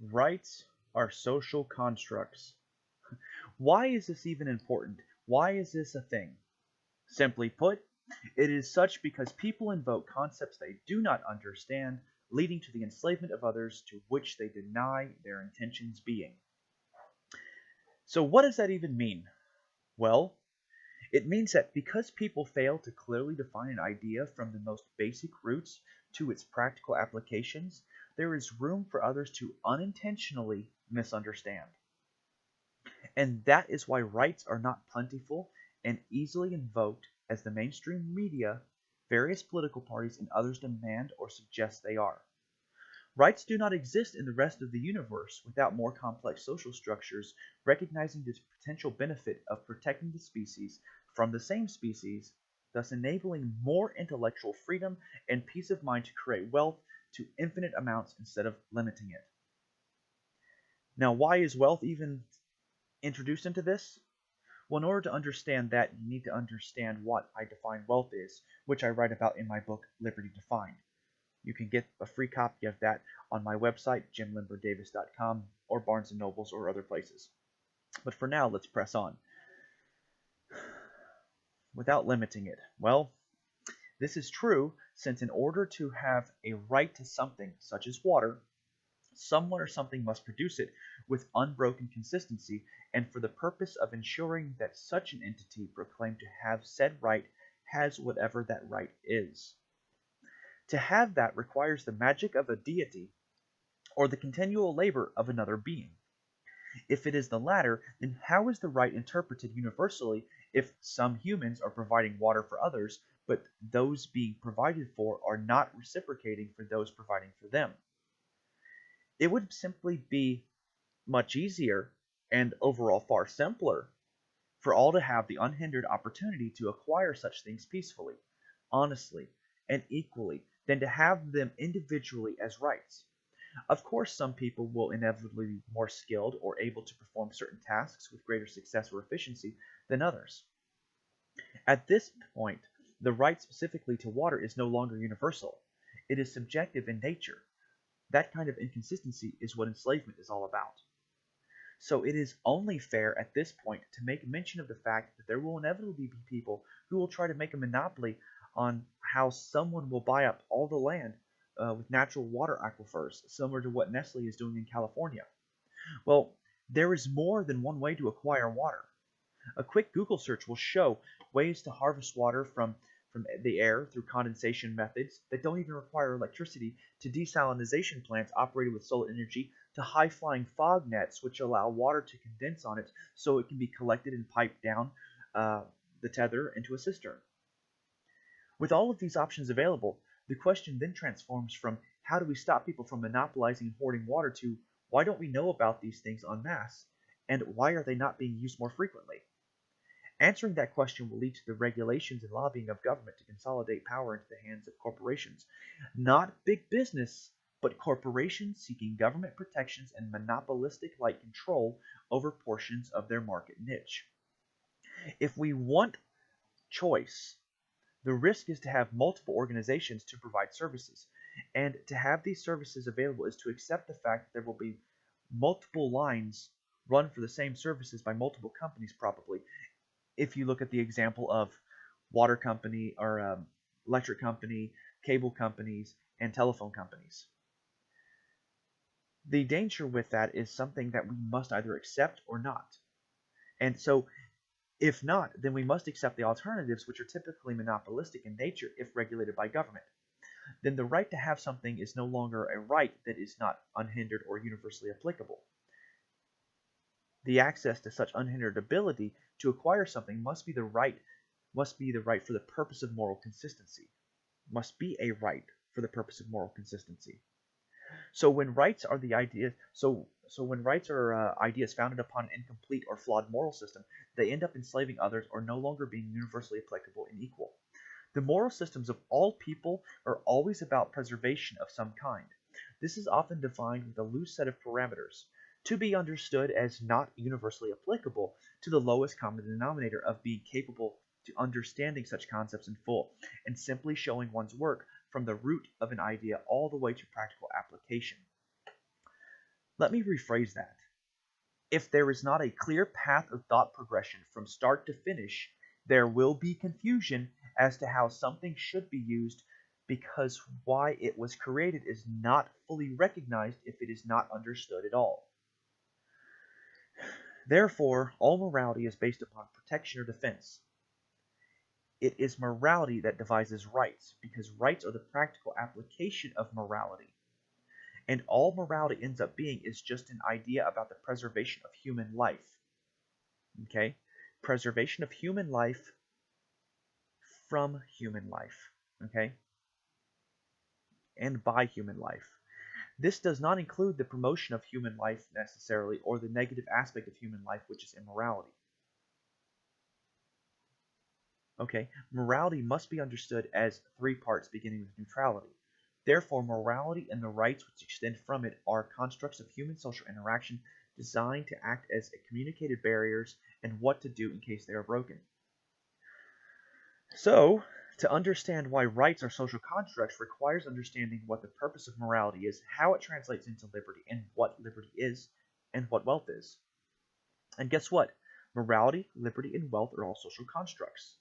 Rights are social constructs. Why is this even important? Why is this a thing? Simply put, it is such because people invoke concepts they do not understand, leading to the enslavement of others to which they deny their intentions being. So, what does that even mean? Well, it means that because people fail to clearly define an idea from the most basic roots to its practical applications, there is room for others to unintentionally misunderstand. And that is why rights are not plentiful and easily invoked as the mainstream media, various political parties, and others demand or suggest they are. Rights do not exist in the rest of the universe without more complex social structures recognizing the potential benefit of protecting the species from the same species, thus enabling more intellectual freedom and peace of mind to create wealth to infinite amounts instead of limiting it. Now, why is wealth even introduced into this? Well, in order to understand that, you need to understand what I define wealth is, which I write about in my book, Liberty Defined. You can get a free copy of that on my website, jimlimberdavis.com, or Barnes & Nobles, or other places. But for now, let's press on. Without limiting it. Well, this is true since in order to have a right to something, such as water, someone or something must produce it with unbroken consistency, and for the purpose of ensuring that such an entity proclaimed to have said right has whatever that right is. To have that requires the magic of a deity or the continual labor of another being. If it is the latter, then how is the right interpreted universally if some humans are providing water for others, but those being provided for are not reciprocating for those providing for them? It would simply be much easier and overall far simpler for all to have the unhindered opportunity to acquire such things peacefully, honestly, and equally than to have them individually as rights. Of course, some people will inevitably be more skilled or able to perform certain tasks with greater success or efficiency than others. At this point, the right specifically to water is no longer universal. It is subjective in nature. That kind of inconsistency is what enslavement is all about. So it is only fair at this point to make mention of the fact that there will inevitably be people who will try to make a monopoly on how someone will buy up all the land with natural water aquifers, similar to what Nestle is doing in California. Well, there is more than one way to acquire water. A quick Google search will show ways to harvest water from the air through condensation methods that don't even require electricity, to desalination plants operated with solar energy, to high-flying fog nets which allow water to condense on it so it can be collected and piped down the tether into a cistern. With all of these options available, the question then transforms from how do we stop people from monopolizing and hoarding water to why don't we know about these things en masse, and why are they not being used more frequently? Answering that question will lead to the regulations and lobbying of government to consolidate power into the hands of corporations. Not big business, but corporations seeking government protections and monopolistic-like control over portions of their market niche. If we want choice, the risk is to have multiple organizations to provide services, and to have these services available is to accept the fact that there will be multiple lines run for the same services by multiple companies probably. If you look at the example of water company or electric company, cable companies, and telephone companies. The danger with that is something that we must either accept or not. And so if not, then we must accept the alternatives, which are typically monopolistic in nature if regulated by government. Then the right to have something is no longer a right that is not unhindered or universally applicable. The access to such unhindered ability to acquire something must be the right for the purpose of moral consistency. Must be a right for the purpose of moral consistency. So when rights are ideas founded upon an incomplete or flawed moral system, they end up enslaving others or no longer being universally applicable and equal. The moral systems of all people are always about preservation of some kind. This is often defined with a loose set of parameters, to be understood as not universally applicable to the lowest common denominator of being capable to understanding such concepts in full, and simply showing one's work from the root of an idea all the way to practical application. Let me rephrase that. If there is not a clear path of thought progression from start to finish, there will be confusion as to how something should be used, because why it was created is not fully recognized if it is not understood at all. Therefore, all morality is based upon protection or defense. It is morality that devises rights, because rights are the practical application of morality. And all morality ends up being is just an idea about the preservation of human life. Okay? Preservation of human life from human life. Okay? And by human life. This does not include the promotion of human life necessarily, or the negative aspect of human life, which is immorality. Okay? Morality must be understood as three parts beginning with neutrality. Therefore, morality and the rights which extend from it are constructs of human social interaction designed to act as communicated barriers and what to do in case they are broken. So, to understand why rights are social constructs requires understanding what the purpose of morality is, how it translates into liberty, and what liberty is, and what wealth is. And guess what? Morality, liberty, and wealth are all social constructs.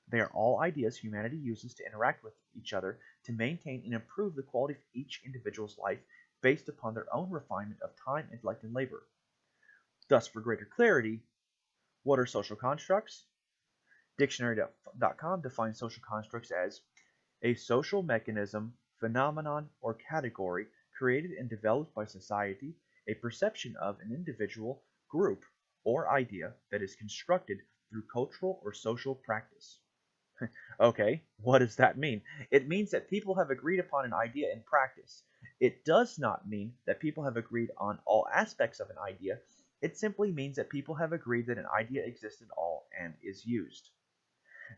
They are all ideas humanity uses to interact with each other to maintain and improve the quality of each individual's life based upon their own refinement of time, intellect, and labor. Thus, for greater clarity, what are social constructs? Dictionary.com defines social constructs as a social mechanism, phenomenon, or category created and developed by society, a perception of an individual, group, or idea that is constructed through cultural or social practice. Okay, what does that mean? It means that people have agreed upon an idea in practice. It does not mean that people have agreed on all aspects of an idea. It simply means that people have agreed that an idea exists at all and is used.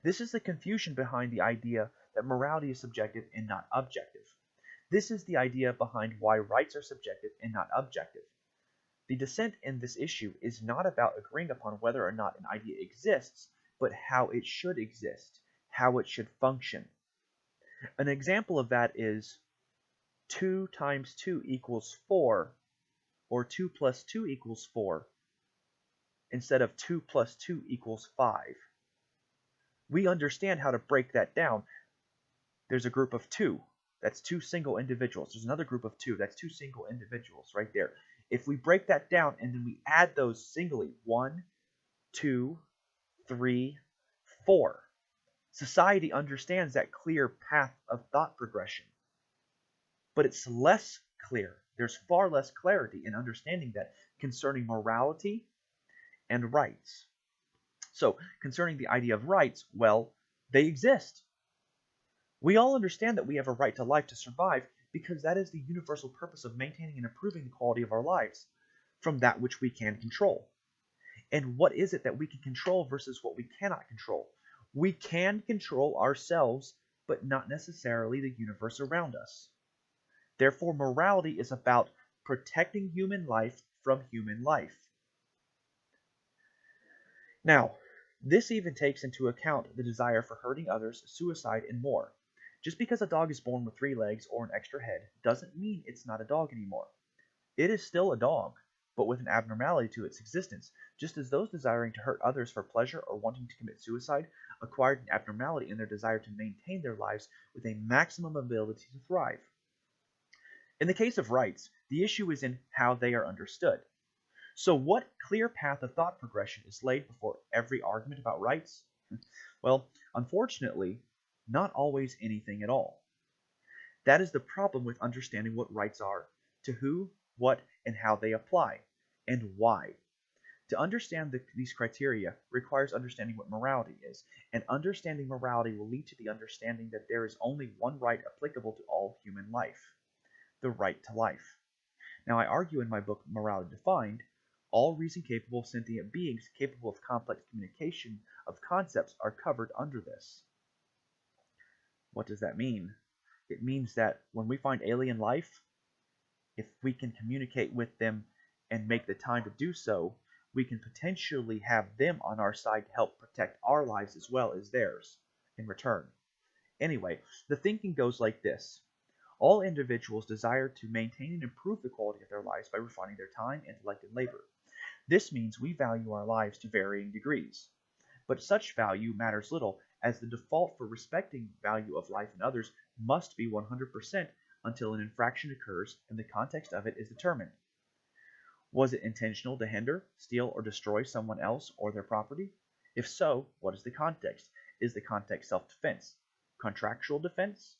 This is the confusion behind the idea that morality is subjective and not objective. This is the idea behind why rights are subjective and not objective. The dissent in this issue is not about agreeing upon whether or not an idea exists, but how it should exist, how it should function. An example of that is 2 times 2 equals 4, or 2 plus 2 equals 4, instead of 2 plus 2 equals 5. We understand how to break that down. There's a group of 2. That's 2 single individuals. There's another group of 2. That's 2 single individuals right there. If we break that down and then we add those singly, 1, 2, 3, 4. Society understands that clear path of thought progression. But it's less clear. There's far less clarity in understanding that concerning morality and rights. So, concerning the idea of rights, well, they exist. We all understand that we have a right to life to survive because that is the universal purpose of maintaining and improving the quality of our lives from that which we can control. And what is it that we can control versus what we cannot control? We can control ourselves, but not necessarily the universe around us. Therefore, morality is about protecting human life from human life. Now, this even takes into account the desire for hurting others, suicide, and more. Just because a dog is born with 3 legs or an extra head doesn't mean it's not a dog anymore. It is still a dog, but with an abnormality to its existence, just as those desiring to hurt others for pleasure or wanting to commit suicide acquired an abnormality in their desire to maintain their lives with a maximum ability to thrive. In the case of rights, the issue is in how they are understood. So what clear path of thought progression is laid before every argument about rights? Well, unfortunately, not always anything at all. That is the problem with understanding what rights are, to who, what, and how they apply, and why. To understand these criteria requires understanding what morality is, and understanding morality will lead to the understanding that there is only one right applicable to all human life, the right to life. Now, I argue in my book, Morality Defined, all reason-capable sentient beings capable of complex communication of concepts are covered under this. What does that mean? It means that when we find alien life, if we can communicate with them and make the time to do so, we can potentially have them on our side to help protect our lives as well as theirs in return. Anyway, the thinking goes like this. All individuals desire to maintain and improve the quality of their lives by refining their time, intellect, and labor. This means we value our lives to varying degrees. But such value matters little, as the default for respecting value of life in others must be 100% until an infraction occurs and the context of it is determined. Was it intentional to hinder, steal, or destroy someone else or their property? If so, what is the context? Is the context self-defense, contractual defense?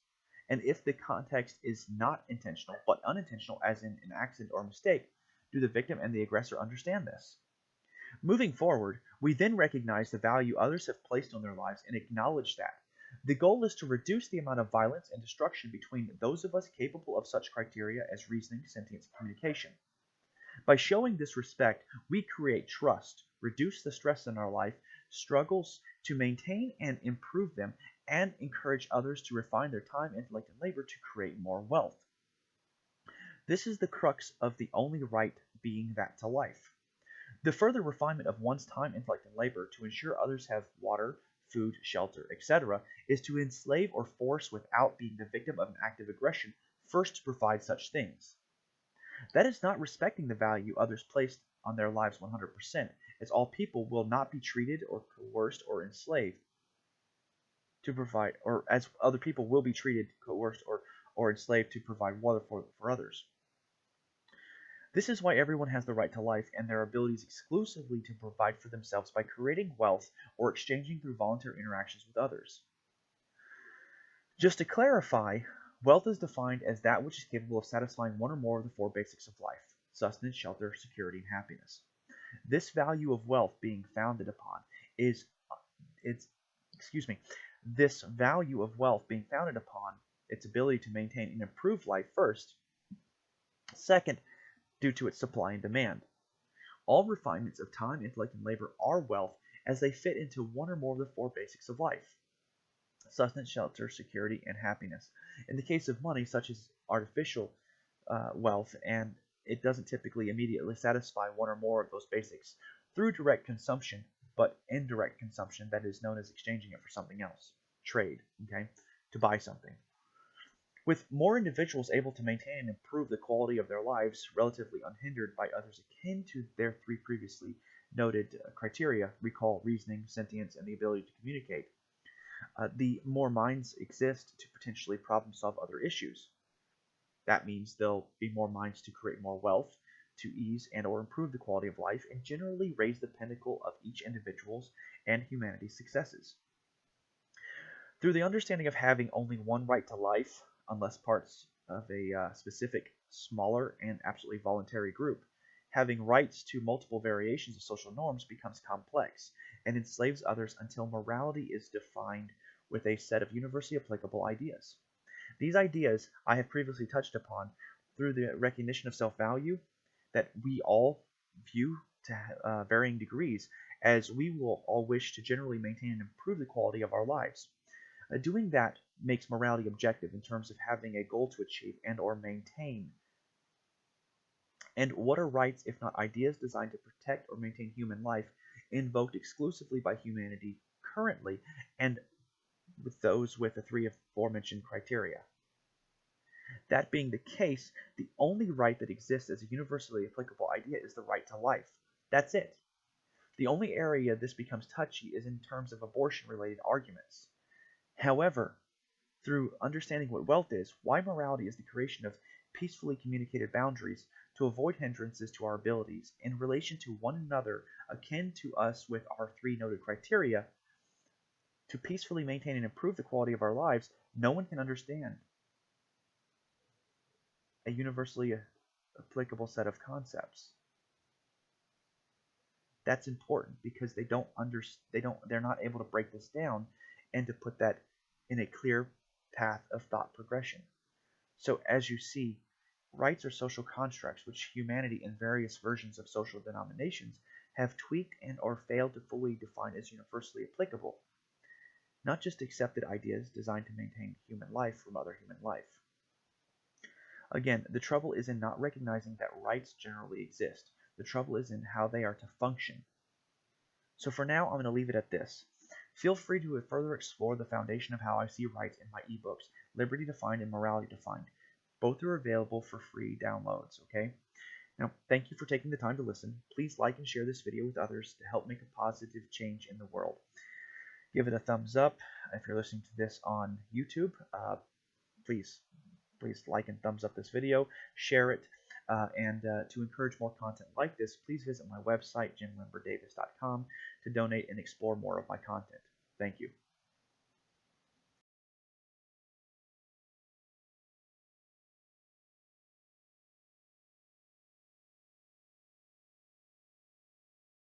And if the context is not intentional but unintentional, as in an accident or mistake, do the victim and the aggressor understand this? Moving forward, we then recognize the value others have placed on their lives and acknowledge that. The goal is to reduce the amount of violence and destruction between those of us capable of such criteria as reasoning, sentience, and communication. By showing this respect, we create trust, reduce the stress in our life, struggles to maintain and improve them, and encourage others to refine their time, intellect, and labor to create more wealth. This is the crux of the only right being that to life. The further refinement of one's time, intellect, and labor to ensure others have water, food, shelter, etc., is to enslave or force without being the victim of an act of aggression first to provide such things. That is not respecting the value others placed on their lives 100%, as all people will not be treated or coerced or enslaved to provide, or as other people will be treated, coerced, or enslaved to provide water for others. This is why everyone has the right to life and their abilities exclusively to provide for themselves by creating wealth or exchanging through voluntary interactions with others. Just to clarify, wealth is defined as that which is capable of satisfying one or more of the four basics of life: sustenance, shelter, security, and happiness. This value of wealth being founded upon its ability to maintain and improve life first. Second, due to its supply and demand. All refinements of time, intellect, and labor are wealth as they fit into one or more of the four basics of life: sustenance, shelter, security, and happiness. In the case of money, such as artificial wealth, and it doesn't typically immediately satisfy one or more of those basics through direct consumption, but indirect consumption, that is known as exchanging it for something else, trade, okay, to buy something. With more individuals able to maintain and improve the quality of their lives relatively unhindered by others akin to their three previously noted criteria, recall, reasoning, sentience, and the ability to communicate, the more minds exist to potentially problem solve other issues. That means there'll be more minds to create more wealth, to ease and or improve the quality of life, and generally raise the pinnacle of each individual's and humanity's successes. Through the understanding of having only one right to life, unless parts of a specific, smaller, and absolutely voluntary group, having rights to multiple variations of social norms becomes complex and enslaves others until morality is defined with a set of universally applicable ideas. These ideas I have previously touched upon through the recognition of self-value that we all view to varying degrees, as we will all wish to generally maintain and improve the quality of our lives. Doing that makes morality objective in terms of having a goal to achieve and or maintain. And what are rights if not ideas designed to protect or maintain human life, invoked exclusively by humanity currently, and with those with the three aforementioned criteria? That being the case, the only right that exists as a universally applicable idea is the right to life. That's it. The only area this becomes touchy is in terms of abortion-related arguments. However, through understanding what wealth is, why morality is the creation of peacefully communicated boundaries to avoid hindrances to our abilities in relation to one another akin to us with our three noted criteria, to peacefully maintain and improve the quality of our lives, no one can understand a universally applicable set of concepts. That's important because they're not able to break this down and to put that in a clear path of thought progression. So as you see, rights are social constructs which humanity in various versions of social denominations have tweaked and or failed to fully define as universally applicable, not just accepted ideas designed to maintain human life from other human life. Again, the trouble is in not recognizing that rights generally exist. The trouble is in how they are to function. So for now, I'm going to leave it at this. Feel free to further explore the foundation of how I see rights in my ebooks, Liberty Defined and Morality Defined. Both are available for free downloads, okay? Now, thank you for taking the time to listen. Please like and share this video with others to help make a positive change in the world. Give it a thumbs up. If you're listening to this on YouTube, please like and thumbs up this video, share it, and to encourage more content like this, please visit my website, jimlimberdavis.com, to donate and explore more of my content. Thank you.